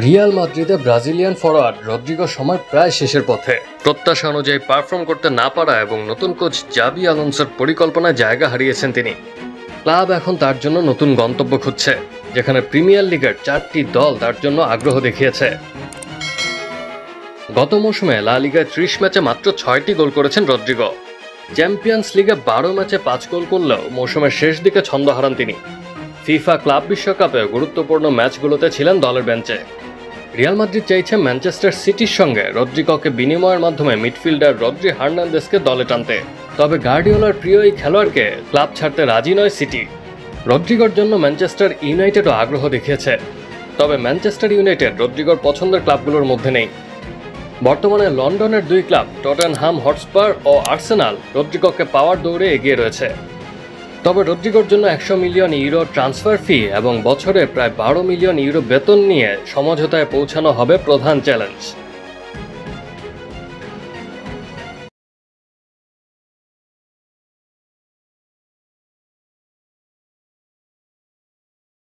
Real মাদ্রিদে Brazilian forward রদ্রিগোর সময় প্রায় শেষের পথে। প্রত্যাশা অনুযায়ী পারফর্ম করতে না পারা এবং নতুন কোচ জাবি আলোনসোর পরিকল্পনায় জায়গা হারিয়েছেন তিনি। ক্লাব এখন তার জন্য নতুন গন্তব্য খুঁজছে, যেখানে প্রিমিয়ার লিগের 4টি দল তার জন্য আগ্রহ দেখিয়েছে। গত মৌসুমে লা লিগায় 30 ম্যাচে মাত্র 6টি গোল করেছেন রদ্রিগো। চ্যাম্পিয়ন্স লিগে 12 ম্যাচে 5 গোল করলেও মৌসুমের শেষ দিকে ছন্দ হারান তিনি। ফিফা ক্লাব বিশ্বকাপে গুরুত্বপূর্ণ ম্যাচগুলোতে ছিলেন দলের বেঞ্চে। রিয়াল মাদ্রিদ চাইছে ম্যানচেস্টার সিটির সঙ্গে রদ্রিগোকে বিনিময়ের মাধ্যমে মিডফিল্ডার রদ্রি হার্নান্দেজকে দলে টানতে। তবে গার্ডিওলার প্রিয় এই খেলোয়াড়কে ক্লাব ছাড়তে রাজি নয় সিটি। রদ্রিগোর জন্য ম্যানচেস্টার ইউনাইটেডও আগ্রহ দেখিয়েছে, তবে ম্যানচেস্টার ইউনাইটেড রদ্রিগোর পছন্দের ক্লাবগুলোর মধ্যে নেই। বর্তমানে লন্ডনের 2 ক্লাব টটেনহাম হটস্পার ও আর্সেনাল রদ্রিগোকে পাওয়ার দৌড়ে এগিয়ে রয়েছে। তবে রদ্রিগোর জন্য 100 মিলিয়ন ইউরো ট্রান্সফার ফি এবং বছরে প্রায় 12 মিলিয়ন ইউরো বেতন নিয়ে সমঝোতায় পৌঁছানো হবে প্রধান চ্যালেঞ্জ।